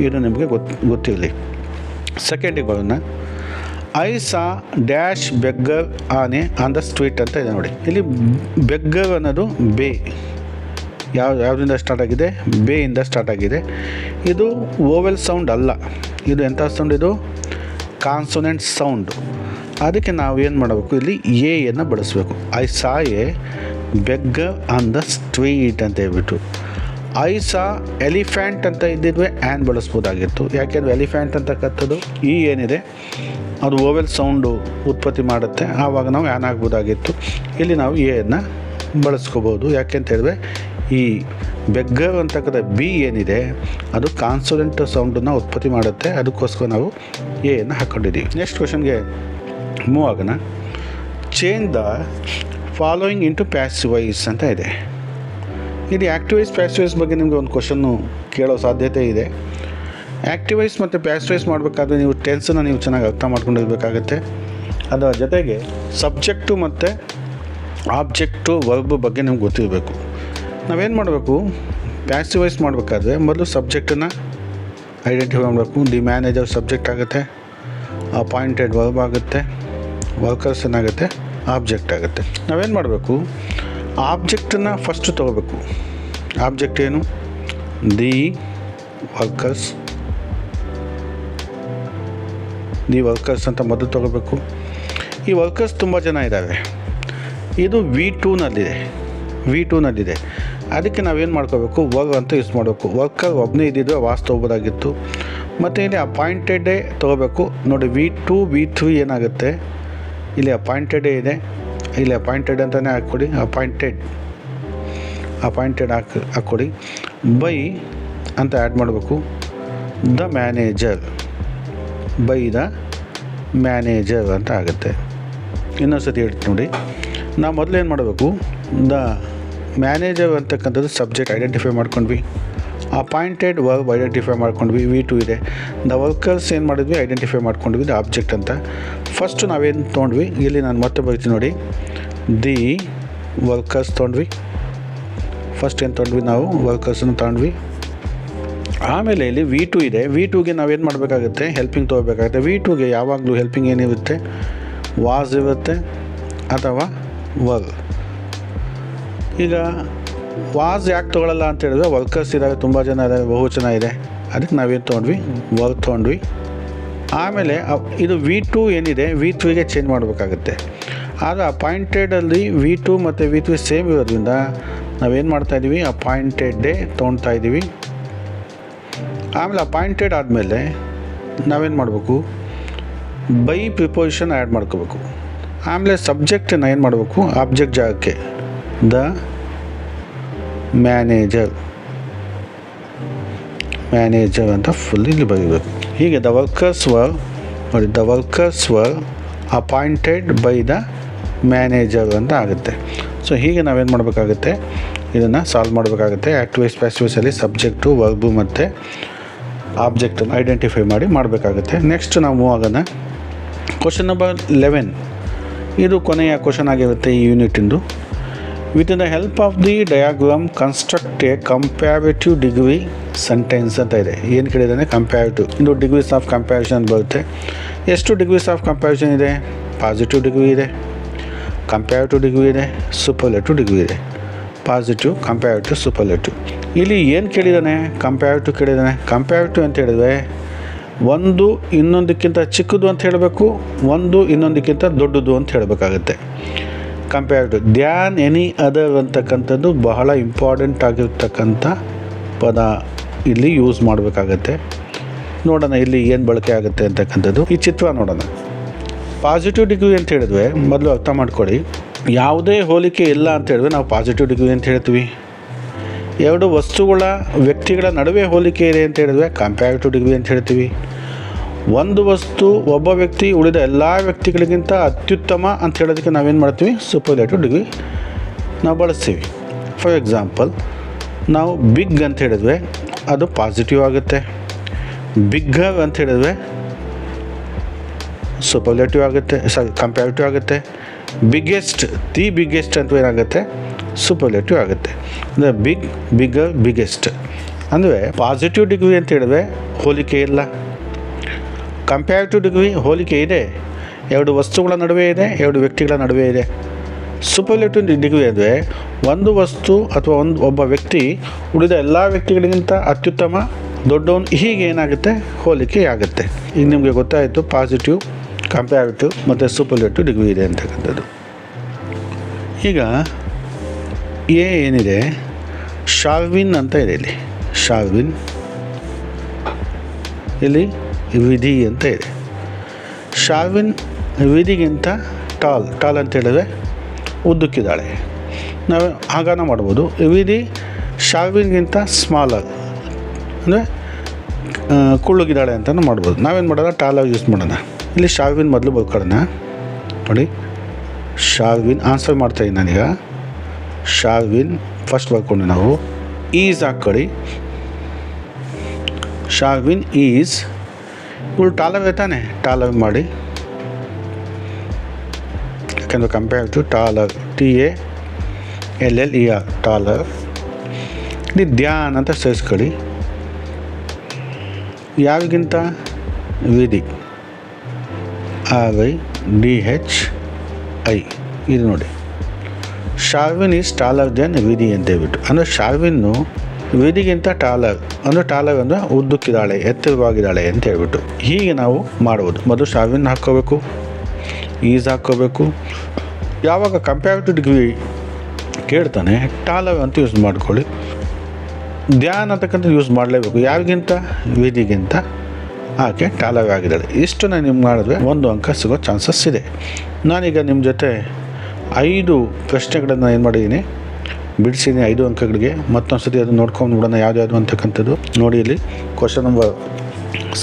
ಇದು ನಿಮಗೆ ಗೊತ್ತಿರಲಿ. ಸೆಕೆಂಡಿಗೆ ಬರೋಣ. I saw dash beggar on the street ಅಂತ ಇದೆ ನೋಡಿ. ಇಲ್ಲಿ ಬೆಗ್ಗರ್ ಅನ್ನೋದು ಬೇ, ಯಾವುದರಿಂದ ಸ್ಟಾರ್ಟ್ ಆಗಿದೆ? ಬೇಯಿಂದ ಸ್ಟಾರ್ಟ್ ಆಗಿದೆ. ಇದು ವೋವೆಲ್ ಸೌಂಡ್ ಅಲ್ಲ, ಇದು ಎಂಥ ಸೌಂಡ್? ಇದು ಕಾನ್ಸೋನೆಂಟ್ ಸೌಂಡು. ಅದಕ್ಕೆ ನಾವು ಏನು ಮಾಡಬೇಕು? ಇಲ್ಲಿ ಎಯನ್ನು ಬಳಸಬೇಕು. I saw beggar on the street ಅಂತ ಹೇಳ್ಬಿಟ್ಟು. ಐ ಸಾ ಎಲಿಫೆಂಟ್ ಅಂತ ಇದ್ದಿದ್ವಿ ಆ್ಯನ್ ಬಳಸ್ಬೋದಾಗಿತ್ತು. ಯಾಕೆಂದರೆ ಎಲಿಫೆಂಟ್ ಅಂತಕ್ಕಂಥದ್ದು ಏನಿದೆ ಅದು ವೋವೆಲ್ ಸೌಂಡು ಉತ್ಪತ್ತಿ ಮಾಡುತ್ತೆ. ಆವಾಗ ನಾವು ಆ್ಯನ್ ಆಗ್ಬೋದಾಗಿತ್ತು. ಇಲ್ಲಿ ನಾವು ಎಯನ್ನು ಬಳಸ್ಕೋಬೋದು. ಯಾಕೆ ಅಂತ ಹೇಳಿದ್ರೆ ಈ ಬೆಗ್ಗರ್ ಅಂತಕ್ಕಂಥ ಬಿ ಏನಿದೆ ಅದು ಕಾನ್ಸೋನೆಂಟ್ ಸೌಂಡನ್ನು ಉತ್ಪತ್ತಿ ಮಾಡುತ್ತೆ. ಅದಕ್ಕೋಸ್ಕರ ನಾವು ಎಯನ್ನು ಹಾಕ್ಕೊಂಡಿದ್ದೀವಿ. ನೆಕ್ಸ್ಟ್ ಕ್ವಶನ್ಗೆ ಮೂವ್ ಆಗೋಣ. Change the following into passive voice ಅಂತ ಇದೆ. ಇದು ಆ್ಯಕ್ಟಿವ್ ವಾಯ್ಸ್, ಪ್ಯಾಸಿವ್ ವಾಯ್ಸ್ ಬಗ್ಗೆ ನಿಮಗೆ ಒಂದು ಕ್ವಶನ್ನು ಕೇಳೋ ಸಾಧ್ಯತೆ ಇದೆ. ಆ್ಯಕ್ಟಿವ್ ವಾಯ್ಸ್ ಮತ್ತು ಪ್ಯಾಸಿವ್ ವಾಯ್ಸ್ ಮಾಡಬೇಕಾದ್ರೆ ನೀವು ಟೆನ್ಸನ್ನು ನೀವು ಚೆನ್ನಾಗಿ ಅರ್ಥ ಮಾಡ್ಕೊಂಡಿರಬೇಕಾಗತ್ತೆ. ಅದರ ಜೊತೆಗೆ ಸಬ್ಜೆಕ್ಟು ಮತ್ತು ಆಬ್ಜೆಕ್ಟು ವರ್ಬ್ ಬಗ್ಗೆ ನಿಮ್ಗೆ ಗೊತ್ತಿರಬೇಕು. ನಾವೇನು ಮಾಡಬೇಕು? ಪ್ಯಾಸಿವ್ ವಾಯ್ಸ್ ಮಾಡಬೇಕಾದ್ರೆ ಮೊದಲು ಸಬ್ಜೆಕ್ಟನ್ನು ಐಡೆಂಟಿಫೈ ಮಾಡಬೇಕು. ದಿ ಮ್ಯಾನೇಜರ್ ಸಬ್ಜೆಕ್ಟ್ ಆಗುತ್ತೆ, ಅಪಾಯಿಂಟೆಡ್ ವರ್ಬ್ ಆಗುತ್ತೆ, ವರ್ಕರ್ಸ್ ಏನಾಗುತ್ತೆ? ಆಬ್ಜೆಕ್ಟ್ ಆಗುತ್ತೆ. ನಾವೇನು ಮಾಡಬೇಕು? ಆಬ್ಜೆಕ್ಟನ್ನು ಫಸ್ಟು ತೊಗೋಬೇಕು. ಆಬ್ಜೆಕ್ಟ್ ಏನು? ದಿ ವರ್ಕರ್ಸ್ ಅಂತ ಮೊದಲು ತೊಗೋಬೇಕು. ಈ ವರ್ಕರ್ಸ್ ತುಂಬ ಜನ ಇದ್ದಾವೆ. ಇದು ವಿ ಟೂನಲ್ಲಿದೆ. ಅದಕ್ಕೆ ನಾವೇನು ಮಾಡ್ಕೋಬೇಕು? ವರ್ಕ್ ಅಂತ ಯೂಸ್ ಮಾಡಬೇಕು. ವರ್ಕರ್ ಒಬ್ಬನೇ ಇದ್ದಿದ್ದು ವಾಸ್ ತೊಗೋಬೋದಾಗಿತ್ತು. ಮತ್ತು ಇಲ್ಲಿ ಅಪಾಯಿಂಟೆಡೇ ತೊಗೋಬೇಕು. ನೋಡಿ V2 ಏನಾಗುತ್ತೆ? ಇಲ್ಲಿ ಅಪಾಯಿಂಟೆಡೇ ಇದೆ. ಇಲ್ಲಿ ಅಪಾಯಿಂಟೆಡ್ ಅಂತಲೇ ಹಾಕ್ಕೊಡಿ. ಅಪಾಯಿಂಟೆಡ್ ಹಾಕ್ಕೊಡಿ. ಬೈ ಅಂತ ಆ್ಯಡ್ ಮಾಡಬೇಕು. ದ ಮ್ಯಾನೇಜರ್ ಅಂತ ಆಗುತ್ತೆ. ಇನ್ನೊಂದು ಸತಿ ಹೇಳ್ತೀನಿ ನೋಡಿ. ನಾವು ಮೊದಲು ಏನು ಮಾಡಬೇಕು, ದ ಮ್ಯಾನೇಜರ್ ಅಂತಕ್ಕಂಥದ್ದು ಸಬ್ಜೆಕ್ಟ್ ಐಡೆಂಟಿಫೈ ಮಾಡ್ಕೊಂಡ್ವಿ, ಅಪಾಯಿಂಟೆಡ್ ವರ್ಬ್ ಐಡೆಂಟಿಫೈ ಮಾಡ್ಕೊಂಡ್ವಿ, V2 ಇದೆ. ದ ವರ್ಕರ್ಸ್ ಏನು ಮಾಡಿದ್ವಿ, ಐಡೆಂಟಿಫೈ ಮಾಡ್ಕೊಂಡ್ವಿ, ದ ಆಬ್ಜೆಕ್ಟ್ ಅಂತ. ಫಸ್ಟು ನಾವೇನು ತೊಗೊಂಡ್ವಿ, ಇಲ್ಲಿ ನಾನು ಮತ್ತೆ ಬರ್ತೀನಿ ನೋಡಿ, ದಿ ವರ್ಕರ್ಸ್ ತೊಗೊಂಡ್ವಿ. ಫಸ್ಟ್ ಏನು ತೊಗೊಂಡ್ವಿ, ನಾವು ವರ್ಕರ್ಸನ್ನು ತೊಗೊಂಡ್ವಿ. ಆಮೇಲೆ ಇಲ್ಲಿ V2 ಇದೆ. V2ಗೆ ನಾವೇನು ಮಾಡಬೇಕಾಗುತ್ತೆ, ಹೆಲ್ಪಿಂಗ್ ತೊಗೋಬೇಕಾಗುತ್ತೆ. V2ಗೆ ಯಾವಾಗಲೂ ಹೆಲ್ಪಿಂಗ್ ಏನಿರುತ್ತೆ, ವಾಸ್ ಇರುತ್ತೆ ಅಥವಾ ವರ್. ಈಗ ವಾಸ್ ಯಾಕೆ ತೊಗೊಳ್ಳಲ್ಲ ಅಂತ ಹೇಳಿದ್ರೆ, ವರ್ಕರ್ಸ್ ಇದ್ದಾವೆ, ತುಂಬ ಜನ ಇದ್ದಾರೆ, ಬಹುವಚನ ಇದೆ, ಅದಕ್ಕೆ ನಾವೇನು ತೊಗೊಂಡ್ವಿ, ವರ್ ತೊಗೊಂಡ್ವಿ. ಆಮೇಲೆ ಇದು V2 ಏನಿದೆ V3ಗೆ ಚೇಂಜ್ ಮಾಡಬೇಕಾಗುತ್ತೆ. ಆದರೆ ಅಪಾಯಿಂಟೆಡಲ್ಲಿ V2 ಮತ್ತು V3 ಸೇಮ್ ಇರೋದ್ರಿಂದ ನಾವೇನು ಮಾಡ್ತಾಯಿದ್ದೀವಿ, ಅಪಾಯಿಂಟೆಡ್ಡೇ ತೊಗೊಳ್ತಾ ಇದ್ದೀವಿ. ಆಮೇಲೆ ಅಪಾಯಿಂಟೆಡ್ ಆದಮೇಲೆ ನಾವೇನು ಮಾಡಬೇಕು, ಬೈ ಪ್ರಿಪೋಸಿಷನ್ ಆ್ಯಡ್ ಮಾಡ್ಕೋಬೇಕು. ಆಮೇಲೆ ಸಬ್ಜೆಕ್ಟನ್ನು ಏನು ಮಾಡಬೇಕು, ಆಬ್ಜೆಕ್ಟ್ ಜಾಗಕ್ಕೆ ದ ಮ್ಯಾನೇಜರ್ ಅಂತ ಫುಲ್ ಇಲ್ಲಿ ಬರೀಬೇಕು. ಹೀಗೆ the workers were appointed by the manager ಅಂತ ಆಗುತ್ತೆ. ಸೊ ಹೀಗೆ ನಾವೇನು ಮಾಡಬೇಕಾಗುತ್ತೆ, ಇದನ್ನು ಸಾಲ್ವ್ ಮಾಡಬೇಕಾಗುತ್ತೆ. ಆ್ಯಕ್ಟಿವ್ ವಾಯ್ಸ್ ಪ್ಯಾಸಿವ್ ವಾಯ್ಸಲ್ಲಿ ಸಬ್ಜೆಕ್ಟು, ವರ್ಬು ಮತ್ತು ಆಬ್ಜೆಕ್ಟನ್ನು ಐಡೆಂಟಿಫೈ ಮಾಡಬೇಕಾಗುತ್ತೆ. ನೆಕ್ಸ್ಟ್ ನಾವು ಮೂವ್ ಆಗೋಣ. ಕ್ವಶನ್ ನಂಬರ್ 11, ಇದು ಕೊನೆಯ ಕ್ವಶನ್ ಆಗಿರುತ್ತೆ ಈ ಯೂನಿಟಿಂದು. With the help of the diagram construct a comparative degree sentence ಅಂತ ಇದೆ. ಏನು ಕೇಳಿದಾನೆ, ಕಂಪ್ಯಾರಿಟಿವ್. ಇದು ಡಿಗ್ರೀಸ್ ಆಫ್ ಕಂಪ್ಯಾರಿಸನ್ ಬರುತ್ತೆ. ಎಷ್ಟು ಡಿಗ್ರೀಸ್ ಆಫ್ ಕಂಪ್ಯಾರಿಸನ್ ಇದೆ, ಪಾಸಿಟಿವ್ ಡಿಗ್ರಿ ಇದೆ, ಕಂಪ್ಯಾರಿಟಿವ್ ಡಿಗ್ರಿ ಇದೆ, ಸೂಪರ್ಲೇಟಿವ್ ಡಿಗ್ರಿ ಇದೆ. Positive, comparative, superlative. ಇಲ್ಲಿ ಏನು ಕೇಳಿದಾನೆ, ಕಂಪ್ಯಾರಿಟಿವ್ ಕೇಳಿದಾನೆ. ಕಂಪ್ಯಾರಿಟಿವ್ ಅಂತ ಹೇಳಿದ್ರೆ ಒಂದು ಇನ್ನೊಂದಕ್ಕಿಂತ ಚಿಕ್ಕದು ಅಂತ ಹೇಳಬೇಕು, ಒಂದು ಇನ್ನೊಂದಕ್ಕಿಂತ ದೊಡ್ಡದು ಅಂತ ಹೇಳಬೇಕಾಗುತ್ತೆ. ಕಂಪ್ಯಾರಿಟಿವ್ ದ್ಯಾನ್ ಎನಿ ಅದರ್ ಅಂತಕ್ಕಂಥದ್ದು ಬಹಳ ಇಂಪಾರ್ಟೆಂಟ್ ಆಗಿರ್ತಕ್ಕಂಥ ಪದ ಇಲ್ಲಿ ಯೂಸ್ ಮಾಡಬೇಕಾಗತ್ತೆ. ನೋಡೋಣ ಇಲ್ಲಿ ಏನು ಬಳಕೆ ಆಗುತ್ತೆ ಅಂತಕ್ಕಂಥದ್ದು. ಈ ಚಿತ್ರ ನೋಡೋಣ. ಪಾಸಿಟಿವ್ ಡಿಗ್ರಿ ಅಂತ ಹೇಳಿದ್ವಿ, ಮೊದಲು ಅರ್ಥ ಮಾಡ್ಕೊಳ್ಳಿ. ಯಾವುದೇ ಹೋಲಿಕೆ ಇಲ್ಲ ಅಂತ ಹೇಳಿದ್ರೆ ನಾವು ಪಾಸಿಟಿವ್ ಡಿಗ್ರಿ ಅಂತ ಹೇಳ್ತೀವಿ. ಎರಡು ವಸ್ತುಗಳ, ವ್ಯಕ್ತಿಗಳ ನಡುವೆ ಹೋಲಿಕೆ ಇದೆ ಅಂತ ಹೇಳಿದ್ರೆ ಕಂಪ್ಯಾರಿಟಿವ್ ಡಿಗ್ರಿ ಅಂತ ಹೇಳ್ತೀವಿ. ಒಂದು ವಸ್ತು, ಒಬ್ಬ ವ್ಯಕ್ತಿ ಉಳಿದ ಎಲ್ಲ ವ್ಯಕ್ತಿಗಳಿಗಿಂತ ಅತ್ಯುತ್ತಮ ಅಂತ ಹೇಳೋದಕ್ಕೆ ನಾವೇನು ಮಾಡ್ತೀವಿ, ಸೂಪರ್ಲೇಟಿವ್ ಡಿಗ್ರಿ ನಾವು ಬಳಸ್ತೀವಿ. ಫಾರ್ ಎಕ್ಸಾಂಪಲ್, ನಾವು ಬಿಗ್ ಅಂತ ಹೇಳಿದ್ವಿ, ಅದು ಪಾಸಿಟಿವ್ ಆಗುತ್ತೆ. ಬಿಗ್ಗರ್ ಅಂತ ಹೇಳಿದ್ವಿ ಸೂಪರ್ಲೇಟಿವ್ ಆಗುತ್ತೆ, ಕಂಪ್ಯಾರಿಟಿವ್ ಆಗುತ್ತೆ. ಬಿಗ್ಗೆಸ್ಟ್, ದಿ ಬಿಗ್ಗೆಸ್ಟ್ ಅಂತ ಏನಾಗುತ್ತೆ, ಸೂಪರ್ಲೇಟಿವ್ ಆಗುತ್ತೆ. ಅಂದರೆ ಬಿಗ್, ಬಿಗ್ಗರ್, ಬಿಗ್ಗೆಸ್ಟ್. ಅಂದರೆ ಪಾಸಿಟಿವ್ ಡಿಗ್ರಿ ಅಂತ ಹೇಳಿದ್ರೆ ಹೋಲಿಕೆ ಇಲ್ಲ. ಕಂಪ್ಯಾರಿಟಿವ್ ಡಿಗ್ರಿ ಹೋಲಿಕೆ ಇದೆ, ಎರಡು ವಸ್ತುಗಳ ನಡುವೆ ಇದೆ, ಎರಡು ವ್ಯಕ್ತಿಗಳ ನಡುವೆ ಇದೆ. ಸೂಪರ್ಲೇಟಿವ್ ಡಿಗ್ರಿ ಅಂದರೆ ಒಂದು ವಸ್ತು ಅಥವಾ ಒಬ್ಬ ವ್ಯಕ್ತಿ ಉಳಿದ ಎಲ್ಲ ವ್ಯಕ್ತಿಗಳಿಗಿಂತ ಅತ್ಯುತ್ತಮ, ದೊಡ್ಡವನು, ಹೀಗೆ ಏನಾಗುತ್ತೆ, ಹೋಲಿಕೆ ಆಗುತ್ತೆ. ಈಗ ನಿಮಗೆ ಗೊತ್ತಾಯಿತು ಪಾಸಿಟಿವ್, ಕಂಪ್ಯಾರಿಟಿವ್ ಮತ್ತು ಸೂಪರ್ಲೇಟಿವ್ ಡಿಗ್ರಿ ಇದೆ ಅಂತಕ್ಕಂಥದ್ದು. ಈಗ ಏನಿದೆ, ಶಾರ್ವಿನ್ ಅಂತ ಇದೆ. ಇಲ್ಲಿ ಶಾರ್ವಿನ್, ಇಲ್ಲಿ ವಿಧಿ ಅಂತ ಇದೆ. ಶಾರ್ವಿನ್ ವಿಧಿಗಿಂತ ಟಾಲ್ ಅಂತ ಹೇಳಿದ್ರೆ ಉದ್ದಕ್ಕಿದ್ದಾಳೆ. ನಾವು ಹಾಗಾನ ಮಾಡ್ಬೋದು. ವಿಧಿ ಶಾರ್ವಿನ್ಗಿಂತ ಸ್ಮಾಲರ್ ಅಂದರೆ ಕುಳ್ಳಗಿದ್ದಾಳೆ ಅಂತಲೂ ಮಾಡ್ಬೋದು. ನಾವೇನು ಮಾಡೋಣ, ಟಾಲಾಗಿ ಯೂಸ್ ಮಾಡೋಣ. ಇಲ್ಲಿ ಶಾರ್ವಿನ್ ಮೊದಲು ಬರ್ಕೊಳ್ಳೋಣ. ನೋಡಿ, ಶಾರ್ವಿನ್ ಆನ್ಸರ್ ಮಾಡ್ತಾಯಿದ್ದೀನಿ ನಾನೀಗ. ಶಾರ್ವಿನ್ ಫಸ್ಟ್ ಬರ್ಕೊಂಡು ನಾವು ಈಸ್ ಹಾಕ್ಕೊಳ್ಳಿ. ಶಾರ್ವಿನ್ ಈಸ್, ಇವಳು ಟಾಲವೇ ತಾನೆ, ಟಾಲವ್ ಮಾಡಿ. ಯಾಕೆಂದರೆ ಕಂಪೇರ್ ಟಾಲರ್, TALLER, ಟಾಲರ್. ಇಲ್ಲಿ ಧ್ಯಾನ್ ಅಂತ ಸೇರಿಸ್ಕೊಳ್ಳಿ. ಯಾವಿಗಿಂತ, ವಿಧಿ, RIDHI. ಇದು ನೋಡಿ, ಶಾರ್ವಿನ್ ಈಸ್ ಟಾಲರ್ ದೆನ್ ವಿಧಿ ಅಂತ ಹೇಳ್ಬಿಟ್ಟು. ಅಂದರೆ ಶಾರ್ವಿನ್ನು ವಿಧಿಗಿಂತ ಟಾಲರ್ ಅಂದರೆ ಉದ್ದಕ್ಕಿದ್ದಾಳೆ, ಎತ್ತರವಾಗಿದ್ದಾಳೆ ಅಂತ ಹೇಳ್ಬಿಟ್ಟು. ಹೀಗೆ ನಾವು ಮಾಡ್ಬೋದು. ಮೊದಲು ಶಾರ್ವಿನ್ ಹಾಕ್ಕೋಬೇಕು, ಈಸ್ ಹಾಕ್ಕೋಬೇಕು. ಯಾವಾಗ ಕಂಪ್ಯಾರಿಟಿವ್ ಡಿಗ್ರಿ ಕೇಳ್ತಾನೆ, ಟಾಲರ್ ಅಂತ ಯೂಸ್ ಮಾಡ್ಕೊಳ್ಳಿ. ಧ್ಯಾನ್ ಅಂತಕ್ಕಂಥ ಯೂಸ್ ಮಾಡಲೇಬೇಕು. ಯಾವಿಗಿಂತ, ವಿಧಿಗಿಂತ ಆಕೆ ಟಾಲರ್ ಆಗಿದ್ದಾಳೆ. ಇಷ್ಟು ನಾನು ನಿಮ್ಗೆ ಮಾಡಿದ್ರೆ 1 ಅಂಕ ಸಿಗೋ ಚಾನ್ಸಸ್ ಇದೆ. ನಾನೀಗ ನಿಮ್ಮ ಜೊತೆ 5 ಪ್ರಶ್ನೆಗಳನ್ನು ಏನು ಮಾಡಿದ್ದೀನಿ, ಬಿಡಿಸಿದ್ದೀನಿ 5 ಅಂಕಗಳಿಗೆ. ಮತ್ತೊಂದು ಸತಿ ಅದನ್ನು ನೋಡ್ಕೊಂಡು ನೋಡೋಣ ಯಾವ್ದು ಅಂತಕ್ಕಂಥದ್ದು. ನೋಡಿ, ಇಲ್ಲಿ ಕ್ವಶನ್ ನಂಬರ್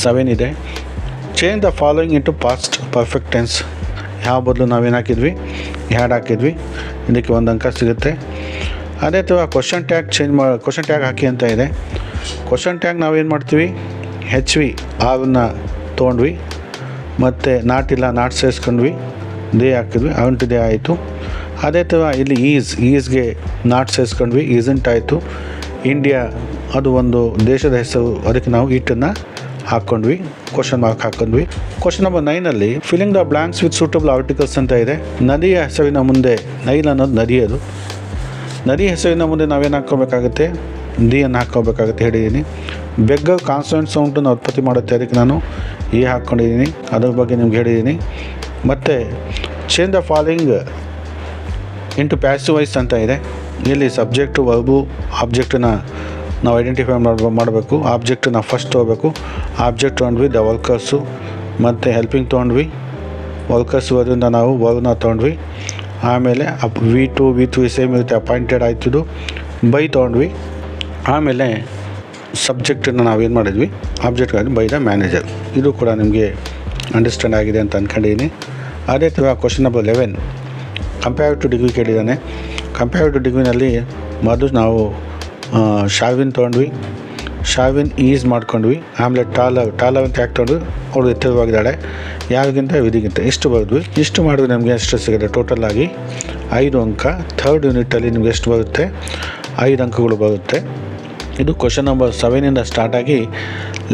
7 ಇದೆ. Change the following into past perfect tense. ಯಾವ ಬದಲು ನಾವೇನು ಹಾಕಿದ್ವಿ, ಹ್ಯಾಡ್ ಹಾಕಿದ್ವಿ. ಇದಕ್ಕೆ 1 ಅಂಕ ಸಿಗುತ್ತೆ. ಅದೇ ಥರ ಕ್ವಶನ್ ಟ್ಯಾಗ್ ಹಾಕಿ ಅಂತ ಇದೆ. ಕ್ವಶನ್ ಟ್ಯಾಗ್ ನಾವೇನು ಮಾಡ್ತೀವಿ, HV ಅವನ್ನ ತೊಗೊಂಡ್ವಿ, ಮತ್ತು ನಾಟಿಲ್ಲ ನಾಟ್ ಸೇರಿಸ್ಕೊಂಡ್ವಿ, ದೇ ಹಾಕಿದ್ವಿ, ಅವಂಟು ದೇ ಆಯಿತು. ಅದೇ ಥರ ಇಲ್ಲಿ ಈಸ್ಗೆ ನಾಟ್ ಸೇರಿಸ್ಕೊಂಡ್ವಿ, ಈಸಂಟ್ ಆಯಿತು. ಇಂಡಿಯಾ ಅದು ಒಂದು ದೇಶದ ಹೆಸರು, ಅದಕ್ಕೆ ನಾವು ಇಟನ್ನು ಹಾಕ್ಕೊಂಡ್ವಿ, ಕ್ವಶನ್ ಮಾರ್ಕ್ ಹಾಕ್ಕೊಂಡ್ವಿ. ಕ್ವಶನ್ ನಂಬರ್ 9ಅಲ್ಲಿ filling the blanks with suitable articles ಅಂತ ಇದೆ. ನದಿಯ ಹೆಸರಿನ ಮುಂದೆ, ನೈಲ್ ಅನ್ನೋದು ನದಿ, ಅದು ನದಿ ಹೆಸರಿನ ಮುಂದೆ ನಾವೇನು ಹಾಕ್ಕೋಬೇಕಾಗುತ್ತೆ, ಡಿಯನ್ನು ಹಾಕ್ಕೋಬೇಕಾಗುತ್ತೆ ಹೇಳಿದ್ದೀನಿ. ಬೆಗ್ಗರ್ ಕಾನ್ಸನೆಂಟ್ ಸೌಂಡನ್ನು ಉತ್ಪತ್ತಿ ಮಾಡುತ್ತೆ, ಅದಕ್ಕೆ ನಾನು ಹಾಕ್ಕೊಂಡಿದ್ದೀನಿ, ಅದ್ರ ಬಗ್ಗೆ ನಿಮ್ಗೆ ಹೇಳಿದ್ದೀನಿ. ಮತ್ತು change the following into passive voice ಅಂತ ಇದೆ. ಇಲ್ಲಿ ಸಬ್ಜೆಕ್ಟು, ವರ್ಬು, ಆಬ್ಜೆಕ್ಟನ್ನ ನಾವು ಐಡೆಂಟಿಫೈ ಮಾಡಬೇಕು. ಆಬ್ಜೆಕ್ಟನ್ನ ಫಸ್ಟ್ ತೊಗೋಬೇಕು. ಆಬ್ಜೆಕ್ಟ್ ತೊಗೊಂಡ್ವಿ, ದ ವರ್ಕರ್ಸು, ಮತ್ತು ಹೆಲ್ಪಿಂಗ್ ತೊಗೊಂಡ್ವಿ, ವರ್ಕರ್ಸ್ ಅದರಿಂದ ನಾವು ವರ್ನ ತೊಗೊಂಡ್ವಿ. ಆಮೇಲೆ V2 ಸೇಮ್ ಇರುತ್ತೆ, ಅಪಾಯಿಂಟೆಡ್ ಆಯ್ತಿದ್ದು. ಬೈ ತೊಗೊಂಡ್ವಿ. ಆಮೇಲೆ ಸಬ್ಜೆಕ್ಟನ್ನು ನಾವೇನು ಮಾಡಿದ್ವಿ, ಆಬ್ಜೆಕ್ಟ್ ಬೈ ದ ಮ್ಯಾನೇಜರ್. ಇದು ಕೂಡ ನಿಮಗೆ ಅಂಡರ್ಸ್ಟ್ಯಾಂಡ್ ಆಗಿದೆ ಅಂತ ಅಂದ್ಕೊಂಡಿದ್ದೀನಿ. ಅದೇ ಥರ ಕ್ವಶನ್ ನಂಬರ್ 11 ಕಂಪ್ಯಾರಿಟಿವ್ ಡಿಗ್ರಿ ಕೇಳಿದ್ದಾನೆ. ಕಂಪ್ಯಾರಿಟಿವ್ ಡಿಗ್ರಿನಲ್ಲಿ ಮೊದಲು ನಾವು ಶಾವಿನ್ ತೊಗೊಂಡ್ವಿ, ಶಾವಿನ್ ಈಸ್ ಮಾಡ್ಕೊಂಡ್ವಿ. ಆಮೇಲೆ ಟಾಲರ್ ಅಂತ ಯಾಕೆ ತೊಗೊಂಡ್ವಿ, ಅವಳು ಎತ್ತರವಾಗಿದ್ದಾಳೆ, ಯಾರಿಗಿಂತ ವಿಧಿಗಿಂತ ಇಷ್ಟು ಬರೆದ್ವಿ. ಇಷ್ಟು ಮಾಡಿದ್ರೆ ನಮಗೆ ಎಷ್ಟು ಸಿಗುತ್ತೆ, ಟೋಟಲ್ ಆಗಿ 5 ಅಂಕ. ಥರ್ಡ್ ಯೂನಿಟಲ್ಲಿ ನಿಮ್ಗೆ ಎಷ್ಟು ಬರುತ್ತೆ, 5 ಅಂಕಗಳು ಬರುತ್ತೆ. ಇದು ಕ್ವಶನ್ ನಂಬರ್ 7ಇಂದ ಸ್ಟಾರ್ಟಾಗಿ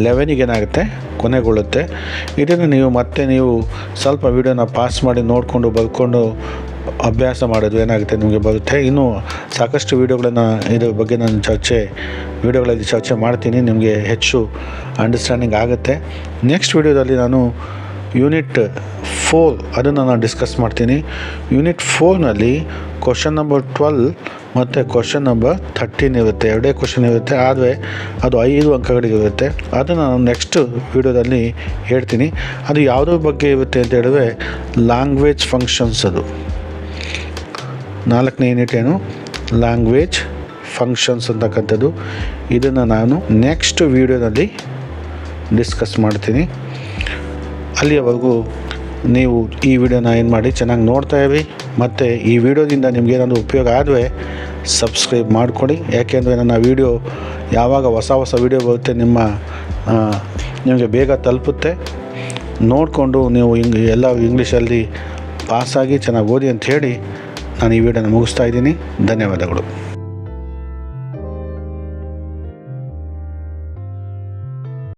11ಗೆ ಏನಾಗುತ್ತೆ, ಕೊನೆಗೊಳ್ಳುತ್ತೆ. ಇದನ್ನು ನೀವು ಸ್ವಲ್ಪ ವೀಡಿಯೋನ ಪಾಸ್ ಮಾಡಿ ನೋಡಿಕೊಂಡು ಬರ್ಕೊಂಡು ಅಭ್ಯಾಸ ಮಾಡೋದು ಏನಾಗುತ್ತೆ ನಿಮಗೆ ಬರುತ್ತೆ. ಇನ್ನೂ ಸಾಕಷ್ಟು ವೀಡಿಯೋಗಳನ್ನು ಇದ್ರ ಬಗ್ಗೆ ನಾನು ವೀಡಿಯೋಗಳಲ್ಲಿ ಚರ್ಚೆ ಮಾಡ್ತೀನಿ, ನಿಮಗೆ ಹೆಚ್ಚು ಅಂಡರ್ಸ್ಟ್ಯಾಂಡಿಂಗ್ ಆಗುತ್ತೆ. ನೆಕ್ಸ್ಟ್ ವೀಡಿಯೋದಲ್ಲಿ ನಾನು ಯೂನಿಟ್ 4 ಅದನ್ನು ನಾನು ಡಿಸ್ಕಸ್ ಮಾಡ್ತೀನಿ. ಯೂನಿಟ್ 4ನಲ್ಲಿ ಕ್ವಶನ್ ನಂಬರ್ 12 ಮತ್ತು ಕ್ವಶನ್ ನಂಬರ್ 13 ಇರುತ್ತೆ, 2 ಕ್ವಶನ್ ಇರುತ್ತೆ, ಆದರೆ ಅದು 5 ಅಂಕಗಳಿಗೆ ಇರುತ್ತೆ. ಅದನ್ನು ನಾನು ನೆಕ್ಸ್ಟ್ ವೀಡಿಯೋದಲ್ಲಿ ಹೇಳ್ತೀನಿ. ಅದು ಯಾವುದ್ರ ಬಗ್ಗೆ ಇರುತ್ತೆ ಅಂತ ಹೇಳಿದ್ರೆ ಲ್ಯಾಂಗ್ವೇಜ್ ಫಂಕ್ಷನ್ಸ್. ಅದು 4ನೇ ಯೂನಿಟ್ ಏನು, ಲ್ಯಾಂಗ್ವೇಜ್ ಫಂಕ್ಷನ್ಸ್ ಅಂತಕ್ಕಂಥದ್ದು. ಇದನ್ನು ನಾನು ನೆಕ್ಸ್ಟ್ ವೀಡಿಯೋದಲ್ಲಿ ಡಿಸ್ಕಸ್ ಮಾಡ್ತೀನಿ. ಅಲ್ಲಿಯವರೆಗೂ ನೀವು ಈ ವಿಡಿಯೋನ ಏನು ಮಾಡಿ ಚೆನ್ನಾಗಿ ನೋಡ್ತಾ ಇರಿ. ಮತ್ತು ಈ ವಿಡಿಯೋದಿಂದ ನಿಮಗೇನಾದರೂ ಉಪಯೋಗ ಆದರೆ ಸಬ್ಸ್ಕ್ರೈಬ್ ಮಾಡಿಕೊಡಿ. ಯಾಕೆಂದರೆ ನನ್ನ ವೀಡಿಯೋ ಯಾವಾಗ ಹೊಸ ವೀಡಿಯೋ ಬರುತ್ತೆ ನಿಮಗೆ ಬೇಗ ತಲುಪುತ್ತೆ. ನೋಡಿಕೊಂಡು ನೀವು ಎಲ್ಲ ಇಂಗ್ಲೀಷಲ್ಲಿ ಪಾಸಾಗಿ ಚೆನ್ನಾಗಿ ಓದಿ ಅಂತ ಹೇಳಿ ನಾನು ಈ ವಿಡಿಯೋನ ಮುಗಿಸ್ತಾ ಇದ್ದೀನಿ. ಧನ್ಯವಾದಗಳು.